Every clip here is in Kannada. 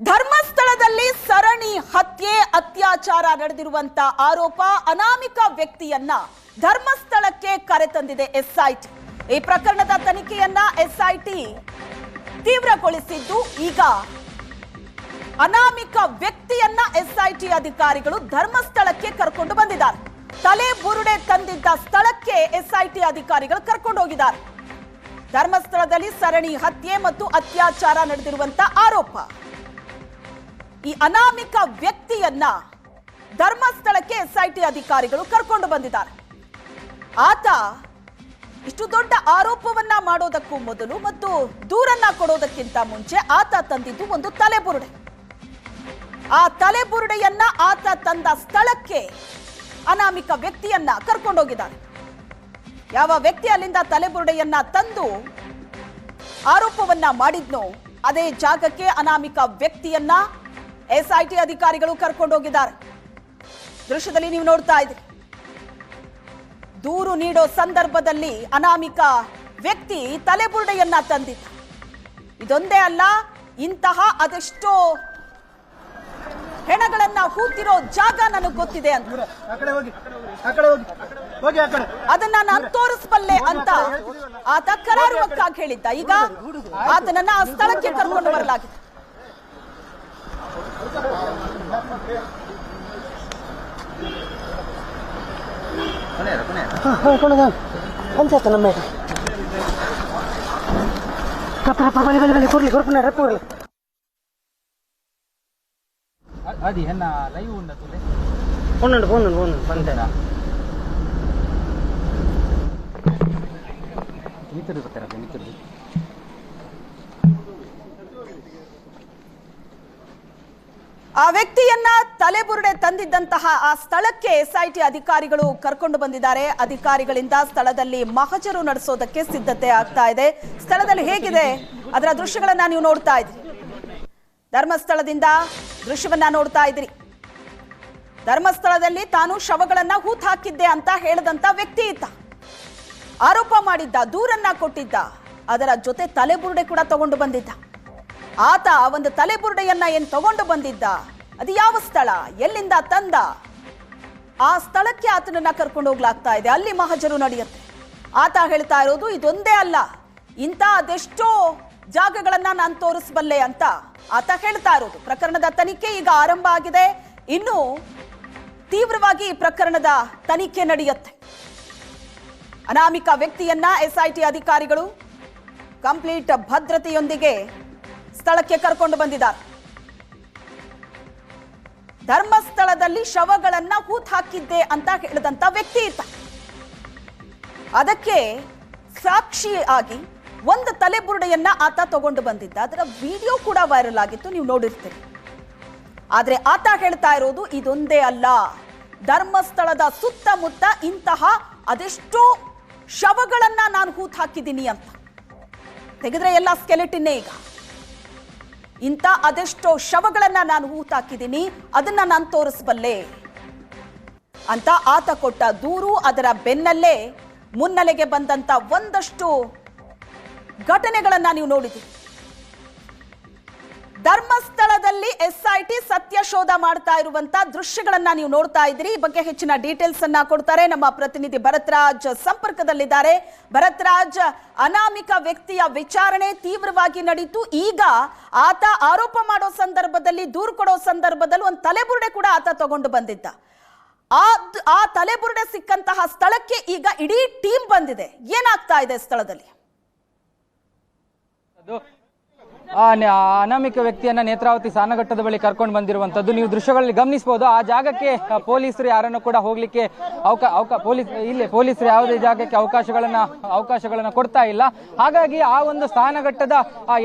ಧರ್ಮಸ್ಥಳದಲ್ಲಿ ಸರಣಿ ಹತ್ಯೆ ಅತ್ಯಾಚಾರ ನಡೆದಿರುವಂತ ಆರೋಪ ಅನಾಮಿಕ ವ್ಯಕ್ತಿಯನ್ನ ಧರ್ಮಸ್ಥಳಕ್ಕೆ ಕರೆತಂದಿದೆ ಎಸ್ಐಟಿ. ಈ ಪ್ರಕರಣದ ತನಿಖೆಯನ್ನ ಎಸ್ಐಟಿ ತೀವ್ರಗೊಳಿಸಿದ್ದು ಈಗ ಅನಾಮಿಕ ವ್ಯಕ್ತಿಯನ್ನ ಎಸ್ಐಟಿ ಅಧಿಕಾರಿಗಳು ಧರ್ಮಸ್ಥಳಕ್ಕೆ ಕರ್ಕೊಂಡು ಬಂದಿದ್ದಾರೆ. ತಲೆ ಬುರುಡೆ ತಂದಿದ್ದ ಸ್ಥಳಕ್ಕೆ ಎಸ್ಐಟಿ ಅಧಿಕಾರಿಗಳು ಕರ್ಕೊಂಡು ಹೋಗಿದ್ದಾರೆ. ಧರ್ಮಸ್ಥಳದಲ್ಲಿ ಸರಣಿ ಹತ್ಯೆ ಮತ್ತು ಅತ್ಯಾಚಾರ ನಡೆದಿರುವಂತ ಆರೋಪ. ಈ ಅನಾಮಿಕ ವ್ಯಕ್ತಿಯನ್ನ ಧರ್ಮಸ್ಥಳಕ್ಕೆ ಎಸ್ಐಟಿ ಅಧಿಕಾರಿಗಳು ಕರ್ಕೊಂಡು ಬಂದಿದ್ದಾರೆ. ಆತ ಇಷ್ಟು ದೊಡ್ಡ ಆರೋಪವನ್ನ ಮಾಡೋದಕ್ಕೂ ಮೊದಲು ಮತ್ತು ದೂರನ್ನ ಕೊಡೋದಕ್ಕಿಂತ ಮುಂಚೆ ಆತ ತಂದಿದ್ದು ಒಂದು ತಲೆಬುರುಡೆ. ಆ ತಲೆಬುರುಡೆಯನ್ನ ಆತ ತಂದ ಸ್ಥಳಕ್ಕೆ ಅನಾಮಿಕ ವ್ಯಕ್ತಿಯನ್ನ ಕರ್ಕೊಂಡೋಗಿದ್ದಾರೆ. ಯಾವ ವ್ಯಕ್ತಿ ಅಲ್ಲಿಂದ ತಲೆಬುರುಡೆಯನ್ನ ತಂದು ಆರೋಪವನ್ನ ಮಾಡಿದ್ನೋ ಅದೇ ಜಾಗಕ್ಕೆ ಅನಾಮಿಕ ವ್ಯಕ್ತಿಯನ್ನ ಎಸ್ಐಟಿ ಅಧಿಕಾರಿಗಳು ಕರ್ಕೊಂಡೋಗಿದ್ದಾರೆ. ದೃಶ್ಯದಲ್ಲಿ ನೀವು ನೋಡ್ತಾ ಇದ್ದೀರಿ. ದೂರು ನೀಡೋ ಸಂದರ್ಭದಲ್ಲಿ ಅನಾಮಿಕ ವ್ಯಕ್ತಿ ತಲೆಬುರುಡೆಯನ್ನ ತಂದಿದ್ದ. ಇದೊಂದೇ ಅಲ್ಲ, ಇಂತಹ ಅದೆಷ್ಟೋ ಹೆಣಗಳನ್ನ ಹೂತಿರೋ ಜಾಗ ನನಗೆ ಗೊತ್ತಿದೆ ಅಂತ, ಅದನ್ನ ನಾನು ತೋರಿಸಬಲ್ಲೆ ಅಂತ ಆತ ಕರಾರುವಕ್ಕಾಗಿ ಹೇಳಿದ್ದ. ಈಗ ಆತನನ್ನ ಆ ಸ್ಥಳಕ್ಕೆ ಕರ್ಕೊಂಡು ಬರಲಾಗಿದೆ. అది హెన్న లైవ్ ఉండదు పోను పంతేనా మిత్రుడు ಬರ್ತಾರೆ ಮಿತ್ರರು. ಆ ವ್ಯಕ್ತಿಯನ್ನ ತಲೆಬುರುಡೆ ತಂದಿದ್ದಂತಹ ಆ ಸ್ಥಳಕ್ಕೆ ಎಸ್ಐಟಿ ಅಧಿಕಾರಿಗಳು ಕರ್ಕೊಂಡು ಬಂದಿದ್ದಾರೆ. ಅಧಿಕಾರಿಗಳಿಂದ ಸ್ಥಳದಲ್ಲಿ ಮಹಜರು ನಡೆಸೋದಕ್ಕೆ ಸಿದ್ಧತೆ ಆಗ್ತಾ ಇದೆ. ಸ್ಥಳದಲ್ಲಿ ಹೇಗಿದೆ ಅದರ ದೃಶ್ಯಗಳನ್ನ ನೀವು ನೋಡ್ತಾ ಇದ್ದೀರಿ. ಧರ್ಮಸ್ಥಳದಿಂದ ದೃಶ್ಯವನ್ನ ನೋಡ್ತಾ ಇದ್ದೀರಿ. ಧರ್ಮಸ್ಥಳದಲ್ಲಿ ತಾನು ಶವಗಳನ್ನ ಹೂತ್ ಹಾಕಿದ್ದೆ ಅಂತ ಹೇಳಿದಂತ ವ್ಯಕ್ತಿ ಇದ್ದ, ಆರೋಪ ಮಾಡಿದ್ದ, ದೂರನ್ನ ಕೊಟ್ಟಿದ್ದ. ಅದರ ಜೊತೆ ತಲೆಬುರುಡೆ ಕೂಡ ತಗೊಂಡು ಬಂದಿದ್ದ. ಆತ ಒಂದು ತಲೆಬುರುಡೆಯನ್ನ ಏನ್ ತಗೊಂಡು ಬಂದಿದ್ದ, ಅದು ಯಾವ ಸ್ಥಳ, ಎಲ್ಲಿಂದ ತಂದ, ಆ ಸ್ಥಳಕ್ಕೆ ಆತನನ್ನ ಕರ್ಕೊಂಡು ಹೋಗ್ಲಾಗ್ತಾ ಇದೆ. ಅಲ್ಲಿ ಮಹಜರು ನಡೆಯುತ್ತೆ. ಆತ ಹೇಳ್ತಾ ಇರೋದು ಇದೊಂದೇ ಅಲ್ಲ, ಇಂಥ ಅದೆಷ್ಟೋ ಜಾಗಗಳನ್ನ ನಾನು ತೋರಿಸಬಲ್ಲೆ ಅಂತ ಆತ ಹೇಳ್ತಾ ಇರೋದು. ಪ್ರಕರಣದ ತನಿಖೆ ಈಗ ಆರಂಭ ಆಗಿದೆ. ಇನ್ನು ತೀವ್ರವಾಗಿ ಈ ಪ್ರಕರಣದ ತನಿಖೆ ನಡೆಯುತ್ತೆ. ಅನಾಮಿಕ ವ್ಯಕ್ತಿಯನ್ನ ಎಸ್ಐಟಿ ಅಧಿಕಾರಿಗಳು ಕಂಪ್ಲೀಟ್ ಭದ್ರತೆಯೊಂದಿಗೆ ಸ್ಥಳಕ್ಕೆ ಕರ್ಕೊಂಡು ಬಂದಿದ್ದಾರೆ. ಧರ್ಮಸ್ಥಳದಲ್ಲಿ ಶವಗಳನ್ನ ಹೂತ್ ಹಾಕಿದ್ದೆ ಅಂತ ಹೇಳಿದಂತ ವ್ಯಕ್ತಿ ಇತ್ತ. ಅದಕ್ಕೆ ಸಾಕ್ಷಿಯಾಗಿ ಒಂದು ತಲೆಬುರುಡೆಯನ್ನ ಆತ ತಗೊಂಡು ಬಂದಿದ್ದ. ಅದರ ವಿಡಿಯೋ ಕೂಡ ವೈರಲ್ ಆಗಿತ್ತು, ನೀವು ನೋಡಿರ್ತೀರಿ. ಆದ್ರೆ ಆತ ಹೇಳ್ತಾ ಇರೋದು ಇದೊಂದೇ ಅಲ್ಲ, ಧರ್ಮಸ್ಥಳದ ಸುತ್ತಮುತ್ತ ಇಂತಹ ಅದೆಷ್ಟೋ ಶವಗಳನ್ನ ನಾನು ಹೂತ್ ಹಾಕಿದ್ದೀನಿ ಅಂತ. ತೆಗೆದ್ರೆ ಎಲ್ಲ ಸ್ಕೆಲೆಟಿನ್ನೇ. ಈಗ ಇಂಥ ಅದೆಷ್ಟೋ ಶವಗಳನ್ನ ನಾನು ಹೂತ್ ಹಾಕಿದ್ದೀನಿ, ಅದನ್ನ ನಾನು ತೋರಿಸಬಲ್ಲೆ ಅಂತ ಆತ ಕೊಟ್ಟ ದೂರು. ಅದರ ಬೆನ್ನಲ್ಲೇ ಮುನ್ನೆಲೆಗೆ ಬಂದಂತ ಒಂದಷ್ಟು ಘಟನೆಗಳನ್ನ ನೀವು ನೋಡಿದ್ದೀರಿ. ಧರ್ಮಸ್ಥಳದಲ್ಲಿ ಎಸ್ಐಟಿ ಸತ್ಯ ಶೋಧ ಮಾಡ್ತಾ ಇರುವಂತ ದೃಶ್ಯಗಳನ್ನ ನೀವು ನೋಡ್ತಾ ಇದ್ದೀರಿ. ಈ ಬಗ್ಗೆ ಹೆಚ್ಚಿನ ಡೀಟೇಲ್ಸ್ ಅನ್ನ ಕೊಡ್ತಾರೆ ನಮ್ಮ ಪ್ರತಿನಿಧಿ ಭರತ್ರಾಜ್ ಸಂಪರ್ಕದಲ್ಲಿದ್ದಾರೆ. ಭರತ್ರಾಜ್, ಅನಾಮಿಕ ವ್ಯಕ್ತಿಯ ವಿಚಾರಣೆ ತೀವ್ರವಾಗಿ ನಡೀತು. ಈಗ ಆತ ಆರೋಪ ಮಾಡೋ ಸಂದರ್ಭದಲ್ಲಿ, ದೂರು ಕೊಡೋ ಸಂದರ್ಭದಲ್ಲಿ ಒಂದು ತಲೆಬುರುಡೆ ಕೂಡ ಆತ ತಗೊಂಡು ಬಂದಿದ್ದ. ಆ ತಲೆಬುರುಡೆ ಸಿಕ್ಕಂತಹ ಸ್ಥಳಕ್ಕೆ ಈಗ ಇಡೀ ಟೀಮ್ ಬಂದಿದೆ. ಏನಾಗ್ತಾ ಇದೆ ಸ್ಥಳದಲ್ಲಿ? ಅನಾಮಿಕ ವ್ಯಕ್ತಿಯನ್ನ ನೇತ್ರಾವತಿ ಸಾನಘಟ್ಟದ ಬಳಿ ಕರ್ಕೊಂಡು ಬಂದಿರುವಂತದ್ದು ನೀವು ದೃಶ್ಯಗಳಲ್ಲಿ ಗಮನಿಸಬಹುದು. ಆ ಜಾಗಕ್ಕೆ ಪೊಲೀಸರು ಯಾರನ್ನು ಕೂಡ ಹೋಗ್ಲಿಕ್ಕೆ ಪೊಲೀಸರು ಯಾವುದೇ ಜಾಗಕ್ಕೆ ಅವಕಾಶಗಳನ್ನ ಕೊಡ್ತಾ ಇಲ್ಲ. ಹಾಗಾಗಿ ಆ ಒಂದು ಸಾನಘಟ್ಟದ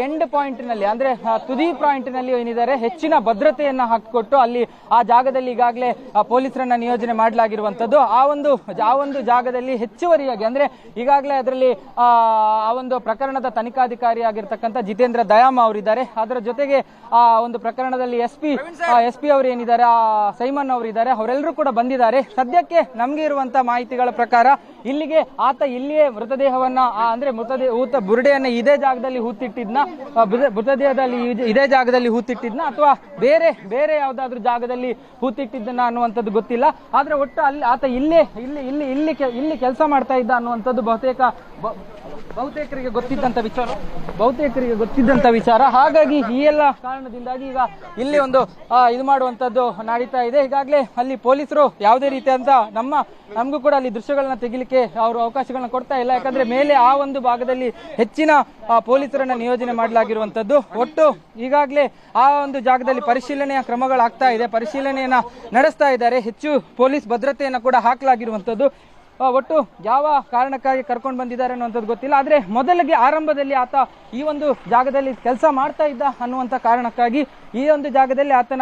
ಎಂಡ್ ಪಾಯಿಂಟ್ ನಲ್ಲಿ, ಅಂದ್ರೆ ತುದಿ ಪಾಯಿಂಟ್ ನಲ್ಲಿ ಏನಿದ್ದಾರೆ, ಹೆಚ್ಚಿನ ಭದ್ರತೆಯನ್ನ ಹಾಕಿಕೊಟ್ಟು ಅಲ್ಲಿ ಆ ಜಾಗದಲ್ಲಿ ಈಗಾಗಲೇ ಪೊಲೀಸರನ್ನ ನಿಯೋಜನೆ ಮಾಡಲಾಗಿರುವಂತದ್ದು. ಆ ಒಂದು ಜಾಗದಲ್ಲಿ ಹೆಚ್ಚುವರಿಯಾಗಿ, ಅಂದ್ರೆ ಈಗಾಗಲೇ ಅದರಲ್ಲಿ ಆ ಒಂದು ಪ್ರಕರಣದ ತನಿಖಾಧಿಕಾರಿ ಆಗಿರ್ತಕ್ಕಂಥ ಜಿತೇಂದ್ರ ದಯಾಮಂತ್ ಮಂಜಮ್ಮ ಅವರಿದ್ದಾರೆ. ಅದರ ಜೊತೆಗೆ ಆ ಒಂದು ಪ್ರಕರಣದಲ್ಲಿ ಎಸ್ ಪಿ ಅವರು ಏನಿದ್ದಾರೆ, ಆ ಸೈಮನ್ ಅವರಿದ್ದಾರೆ, ಅವರೆಲ್ಲರೂ ಕೂಡ ಬಂದಿದ್ದಾರೆ. ಸದ್ಯಕ್ಕೆ ನಮ್ಗೆ ಇರುವಂತಹ ಮಾಹಿತಿಗಳ ಪ್ರಕಾರ ಇಲ್ಲಿಗೆ ಆತ ಇಲ್ಲಿಯೇ ಮೃತದೇಹವನ್ನ ಅಂದ್ರೆ ಬುರುಡೆಯನ್ನ ಇದೇ ಜಾಗದಲ್ಲಿ ಹೂತಿಟ್ಟಿದ್ನ, ಮೃತದೇಹದಲ್ಲಿ ಇದೇ ಜಾಗದಲ್ಲಿ ಹೂತಿಟ್ಟಿದ್ನ ಅಥವಾ ಬೇರೆ ಯಾವ್ದಾದ್ರು ಜಾಗದಲ್ಲಿ ಹೂತಿಟ್ಟಿದ್ದನ್ನ ಅನ್ನುವಂಥದ್ದು ಗೊತ್ತಿಲ್ಲ. ಆದ್ರೆ ಒಟ್ಟು ಅಲ್ಲಿ ಆತ ಇಲ್ಲಿ ಕೆಲಸ ಮಾಡ್ತಾ ಇದ್ದ ಅನ್ನುವಂಥದ್ದು ಬಹುತೇಕರಿಗೆ ಗೊತ್ತಿದ್ದಂತ ವಿಚಾರ. ಹಾಗಾಗಿ ಈ ಎಲ್ಲ ಕಾರಣದಿಂದಾಗಿ ಈಗ ಇಲ್ಲಿ ಒಂದು ಇದು ಮಾಡುವಂತದ್ದು ನಡೀತಾ ಇದೆ. ಈಗಾಗಲೇ ಅಲ್ಲಿ ಪೊಲೀಸರು ಯಾವುದೇ ರೀತಿಯಂತ ನಮಗೂ ಕೂಡ ಅಲ್ಲಿ ದೃಶ್ಯಗಳನ್ನ ತೆಗಿಲಿಕ್ಕೆ ಅವರು ಅವಕಾಶಗಳನ್ನ ಕೊಡ್ತಾ ಇಲ್ಲ. ಯಾಕಂದ್ರೆ ಮೇಲೆ ಆ ಒಂದು ಭಾಗದಲ್ಲಿ ಹೆಚ್ಚಿನ ಪೊಲೀಸರನ್ನ ನಿಯೋಜನೆ ಮಾಡಲಾಗಿರುವಂತದ್ದು. ಒಟ್ಟು ಈಗಾಗಲೇ ಆ ಒಂದು ಜಾಗದಲ್ಲಿ ಪರಿಶೀಲನೆಯ ಕ್ರಮಗಳಾಗ್ತಾ ಇದೆ, ಪರಿಶೀಲನೆಯನ್ನ ನಡೆಸ್ತಾ ಇದ್ದಾರೆ. ಹೆಚ್ಚು ಪೊಲೀಸ್ ಭದ್ರತೆಯನ್ನ ಕೂಡ ಹಾಕಲಾಗಿರುವಂತದ್ದು. ಒಟ್ಟು ಯಾವ ಕಾರಣಕ್ಕಾಗಿ ಕರ್ಕೊಂಡು ಬಂದಿದ್ದಾರೆ ಅನ್ನುವಂಥದ್ದು ಗೊತ್ತಿಲ್ಲ. ಆದ್ರೆ ಮೊದಲಿಗೆ ಆರಂಭದಲ್ಲಿ ಆತ ಈ ಒಂದು ಜಾಗದಲ್ಲಿ ಕೆಲಸ ಮಾಡ್ತಾ ಇದ್ದ ಅನ್ನುವಂಥ ಕಾರಣಕ್ಕಾಗಿ ಈ ಒಂದು ಜಾಗದಲ್ಲಿ ಆತನ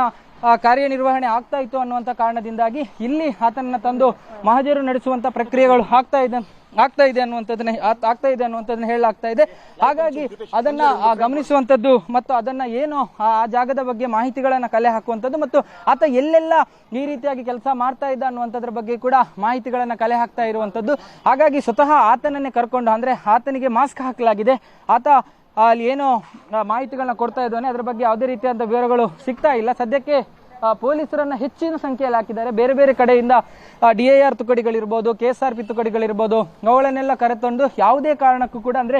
ಕಾರ್ಯನಿರ್ವಹಣೆ ಆಗ್ತಾ ಇತ್ತು ಅನ್ನುವಂಥ ಕಾರಣದಿಂದಾಗಿ ಇಲ್ಲಿ ಆತನನ್ನ ತಂದು ಮಹಜರು ನಡೆಸುವಂತ ಪ್ರಕ್ರಿಯೆಗಳು ಆಗ್ತಾ ಇದೆ ಅನ್ನುವಂಥದ್ದನ್ನ ಹೇಳಲಾಗ್ತಾ ಇದೆ. ಹಾಗಾಗಿ ಅದನ್ನ ಗಮನಿಸುವಂತದ್ದು ಮತ್ತು ಅದನ್ನ ಏನು ಆ ಜಾಗದ ಬಗ್ಗೆ ಮಾಹಿತಿಗಳನ್ನ ಕಲೆ ಹಾಕುವಂಥದ್ದು ಮತ್ತು ಆತ ಎಲ್ಲೆಲ್ಲ ಈ ರೀತಿಯಾಗಿ ಕೆಲಸ ಮಾಡ್ತಾ ಇದ್ದ ಅನ್ನುವಂಥದ್ರ ಬಗ್ಗೆ ಕೂಡ ಮಾಹಿತಿಗಳನ್ನ ಕಲೆ ಹಾಕ್ತಾ ಇರುವಂತದ್ದು. ಹಾಗಾಗಿ ಸ್ವತಃ ಆತನನ್ನೇ ಕರ್ಕೊಂಡು, ಅಂದ್ರೆ ಆತನಿಗೆ ಮಾಸ್ಕ್ ಹಾಕಲಾಗಿದೆ, ಆತ ಅಲ್ಲಿ ಏನು ಮಾಹಿತಿಗಳನ್ನ ಕೊಡ್ತಾ ಇದ್ದಾನೆ ಅದರ ಬಗ್ಗೆ ಯಾವುದೇ ರೀತಿಯಾದ ವಿವರಗಳು ಸಿಗ್ತಾ ಇಲ್ಲ. ಸದ್ಯಕ್ಕೆ ಪೊಲೀಸರನ್ನ ಹೆಚ್ಚಿನ ಸಂಖ್ಯೆಯಲ್ಲಿ ಹಾಕಿದ್ದಾರೆ. ಬೇರೆ ಬೇರೆ ಕಡೆಯಿಂದ DIR ತುಕಡಿಗಳಿರ್ಬೋದು, KSRP ತುಕಡಿಗಳಿರ್ಬೋದು, ಅವುಗಳನ್ನೆಲ್ಲ ಕರೆತಂದು ಯಾವುದೇ ಕಾರಣಕ್ಕೂ ಕೂಡ ಅಂದ್ರೆ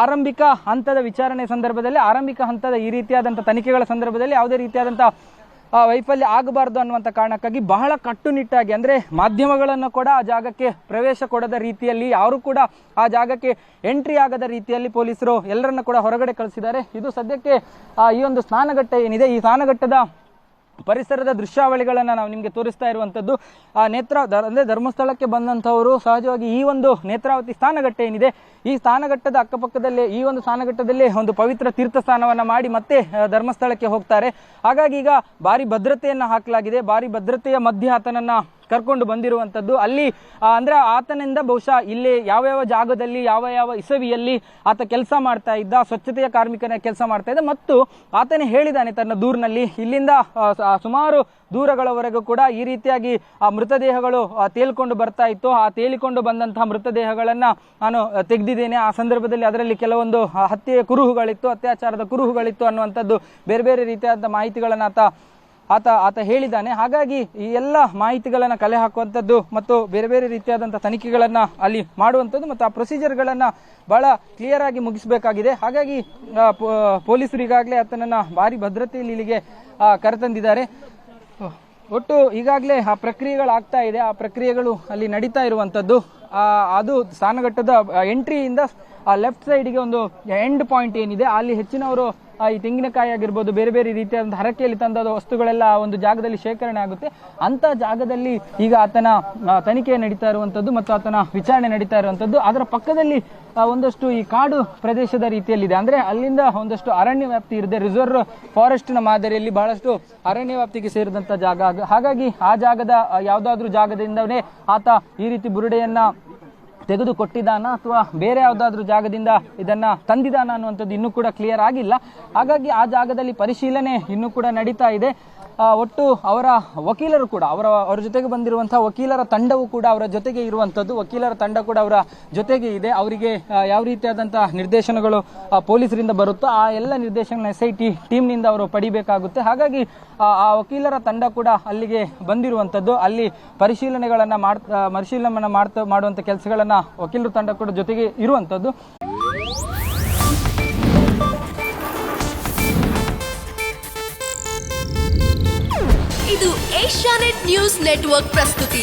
ಆರಂಭಿಕ ಹಂತದ ವಿಚಾರಣೆ ಸಂದರ್ಭದಲ್ಲಿ, ಆರಂಭಿಕ ಹಂತದ ಈ ರೀತಿಯಾದಂತಹ ತನಿಖೆಗಳ ಸಂದರ್ಭದಲ್ಲಿ ಯಾವುದೇ ರೀತಿಯಾದಂತಹ ವೈಫಲ್ಯ ಆಗಬಾರದು ಅನ್ನುವಂಥ ಕಾರಣಕ್ಕಾಗಿ ಬಹಳ ಕಟ್ಟುನಿಟ್ಟಾಗಿ, ಅಂದ್ರೆ ಮಾಧ್ಯಮಗಳನ್ನು ಕೂಡ ಆ ಜಾಗಕ್ಕೆ ಪ್ರವೇಶ ಕೊಡದ ರೀತಿಯಲ್ಲಿ, ಯಾರು ಕೂಡ ಆ ಜಾಗಕ್ಕೆ ಎಂಟ್ರಿ ಆಗದ ರೀತಿಯಲ್ಲಿ ಪೊಲೀಸರು ಎಲ್ಲರನ್ನ ಕೂಡ ಹೊರಗಡೆ ಕಳಿಸಿದ್ದಾರೆ. ಇದು ಸದ್ಯಕ್ಕೆ ಈ ಒಂದು ಸ್ನಾನಘಟ್ಟ ಏನಿದೆ, ಈ ಸ್ನಾನಘಟ್ಟದ ಪರಿಸರದ ದೃಶ್ಯಾವಳಿಗಳನ್ನ ನಾವು ನಿಮ್ಗೆ ತೋರಿಸ್ತಾ ಇರುವಂತದ್ದು. ಅಂದ್ರೆ ಧರ್ಮಸ್ಥಳಕ್ಕೆ ಬಂದಂತವರು ಸಹಜವಾಗಿ ಈ ಒಂದು ನೇತ್ರಾವತಿ ಸ್ನಾನಘಟ್ಟ ಏನಿದೆ, ಈ ಸ್ನಾನಘಟ್ಟದ ಅಕ್ಕಪಕ್ಕದಲ್ಲೇ ಈ ಒಂದು ಸ್ನಾನಘಟ್ಟದಲ್ಲಿ ಒಂದು ಪವಿತ್ರ ತೀರ್ಥ ಸ್ನಾನವನ್ನ ಮಾಡಿ ಮತ್ತೆ ಧರ್ಮಸ್ಥಳಕ್ಕೆ ಹೋಗ್ತಾರೆ. ಹಾಗಾಗಿ ಈಗ ಭಾರಿ ಭದ್ರತೆಯನ್ನ ಹಾಕಲಾಗಿದೆ. ಭಾರಿ ಭದ್ರತೆಯ ಮಧ್ಯೆ ಆತನನ್ನ ಕರ್ಕೊಂಡು ಬಂದಿರುವಂತದ್ದು. ಅಲ್ಲಿ ಅಂದ್ರೆ ಆತನಿಂದ ಬಹುಶಃ ಇಲ್ಲಿ ಯಾವ ಜಾಗದಲ್ಲಿ ಯಾವ ಇಸವಿಯಲ್ಲಿ ಆತ ಕೆಲಸ ಮಾಡ್ತಾ ಇದ್ದ, ಸ್ವಚ್ಛತೆಯ ಕಾರ್ಮಿಕನ ಕೆಲಸ ಮಾಡ್ತಾ ಇದ್ದ ಮತ್ತು ಆತನೇ ಹೇಳಿದಾನೆ ತನ್ನ ದೂರಿನಲ್ಲಿ, ಇಲ್ಲಿಂದ ಸುಮಾರು ದೂರಗಳವರೆಗೂ ಕೂಡ ಈ ರೀತಿಯಾಗಿ ಆ ಮೃತದೇಹಗಳು ತೇಲ್ಕೊಂಡು ಬರ್ತಾ ಇತ್ತು. ಆ ತೇಲಿಕೊಂಡು ಬಂದಂತಹ ಮೃತದೇಹಗಳನ್ನ ನಾನು ತೆಗೆದಿದ್ದೇನೆ. ಆ ಸಂದರ್ಭದಲ್ಲಿ ಅದರಲ್ಲಿ ಕೆಲವೊಂದು ಹತ್ಯೆಯ ಕುರುಹುಗಳಿತ್ತು, ಅತ್ಯಾಚಾರದ ಕುರುಹುಗಳಿತ್ತು ಅನ್ನುವಂಥದ್ದು ಬೇರೆ ಬೇರೆ ರೀತಿಯಾದ ಮಾಹಿತಿಗಳನ್ನ ಆತ ಹೇಳಿದ್ದಾನೆ. ಹಾಗಾಗಿ ಈ ಎಲ್ಲ ಮಾಹಿತಿಗಳನ್ನ ಕಲೆ ಹಾಕುವಂಥದ್ದು ಮತ್ತು ಬೇರೆ ಬೇರೆ ರೀತಿಯಾದಂತಹ ತನಿಖೆಗಳನ್ನ ಅಲ್ಲಿ ಮಾಡುವಂಥದ್ದು ಮತ್ತು ಆ ಪ್ರೊಸೀಜರ್ಗಳನ್ನ ಬಹಳ ಕ್ಲಿಯರ್ ಆಗಿ ಮುಗಿಸಬೇಕಾಗಿದೆ. ಹಾಗಾಗಿ ಪೊಲೀಸರು ಈಗಾಗಲೇ ಆತನನ್ನ ಭಾರಿ ಭದ್ರತೆಯಲ್ಲಿ ಇಲ್ಲಿಗೆ ಕರೆತಂದಿದ್ದಾರೆ. ಒಟ್ಟು ಈಗಾಗಲೇ ಆ ಪ್ರಕ್ರಿಯೆಗಳಾಗ್ತಾ ಇದೆ, ಆ ಪ್ರಕ್ರಿಯೆಗಳು ಅಲ್ಲಿ ನಡೀತಾ ಇರುವಂತದ್ದು. ಅದು ಸ್ನಾನಘಟ್ಟದ ಎಂಟ್ರಿಯಿಂದ ಲೆಫ್ಟ್ ಸೈಡ್ಗೆ ಒಂದು ಎಂಡ್ ಪಾಯಿಂಟ್ ಏನಿದೆ, ಅಲ್ಲಿ ಹೆಚ್ಚಿನವರು ಈ ತೆಂಗಿನಕಾಯಿ ಆಗಿರ್ಬೋದು, ಬೇರೆ ಬೇರೆ ರೀತಿಯಾದಂತಹ ಹರಕೆಯಲ್ಲಿ ತಂದ ವಸ್ತುಗಳೆಲ್ಲ ಒಂದು ಜಾಗದಲ್ಲಿ ಶೇಖರಣೆ ಆಗುತ್ತೆ. ಅಂತ ಜಾಗದಲ್ಲಿ ಈಗ ಆತನ ತನಿಖೆ ನಡೀತಾ ಇರುವಂತದ್ದು ಮತ್ತು ಆತನ ವಿಚಾರಣೆ ನಡೀತಾ ಇರುವಂತದ್ದು. ಅದರ ಪಕ್ಕದಲ್ಲಿ ಒಂದಷ್ಟು ಈ ಕಾಡು ಪ್ರದೇಶದ ರೀತಿಯಲ್ಲಿದೆ, ಅಂದ್ರೆ ಅಲ್ಲಿಂದ ಒಂದಷ್ಟು ಅರಣ್ಯ ವ್ಯಾಪ್ತಿ ಇದೆ, ರಿಸರ್ವ್ ಫಾರೆಸ್ಟ್ ನ ಮಾದರಿಯಲ್ಲಿ ಬಹಳಷ್ಟು ಅರಣ್ಯ ವ್ಯಾಪ್ತಿಗೆ ಸೇರಿದಂತ ಜಾಗ. ಹಾಗಾಗಿ ಆ ಜಾಗದ ಯಾವ್ದಾದ್ರು ಜಾಗದಿಂದನೇ ಆತ ಈ ರೀತಿ ಬುರುಡೆಯನ್ನ ತೆಗೆದು ಕೊಟ್ಟಿದ್ದಾನ ಅಥವಾ ಬೇರೆ ಯಾವುದಾದ್ರೂ ಜಾಗದಿಂದ ಇದನ್ನ ತಂದಿದ್ದಾನ ಅನ್ನುವಂಥದ್ದು ಇನ್ನೂ ಕೂಡ ಕ್ಲಿಯರ್ ಆಗಿಲ್ಲ. ಹಾಗಾಗಿ ಆ ಜಾಗದಲ್ಲಿ ಪರಿಶೀಲನೆ ಇನ್ನೂ ಕೂಡ ನಡೀತಾ ಇದೆ. ಒಟ್ಟು ಅವರ ವಕೀಲರು ಕೂಡ ಅವರ ಜೊತೆಗೆ ಬಂದಿರುವಂತಹ ವಕೀಲರ ತಂಡವು ಕೂಡ ಅವರ ಜೊತೆಗೆ ಇರುವಂತದ್ದು. ವಕೀಲರ ತಂಡ ಕೂಡ ಅವರ ಜೊತೆಗೆ ಇದೆ. ಅವರಿಗೆ ಯಾವ ರೀತಿಯಾದಂತಹ ನಿರ್ದೇಶನಗಳು ಪೊಲೀಸರಿಂದ ಬರುತ್ತೋ ಆ ಎಲ್ಲ ನಿರ್ದೇಶನ SIT ಟೀಮ್ನಿಂದ ಅವರು ಪಡಿಬೇಕಾಗುತ್ತೆ. ಹಾಗಾಗಿ ಆ ವಕೀಲರ ತಂಡ ಕೂಡ ಅಲ್ಲಿಗೆ ಬಂದಿರುವಂತದ್ದು. ಅಲ್ಲಿ ಪರಿಶೀಲನೆಗಳನ್ನ ಮಾಡುವಂತ ಕೆಲಸಗಳನ್ನ ವಕೀಲರ ತಂಡ ಕೂಡ ಜೊತೆಗೆ ಇರುವಂತದ್ದು. ಇದು ಏಷ್ಯಾನೆಟ್ ನ್ಯೂಸ್ ನೆಟ್ವರ್ಕ್ ಪ್ರಸ್ತುತಿ.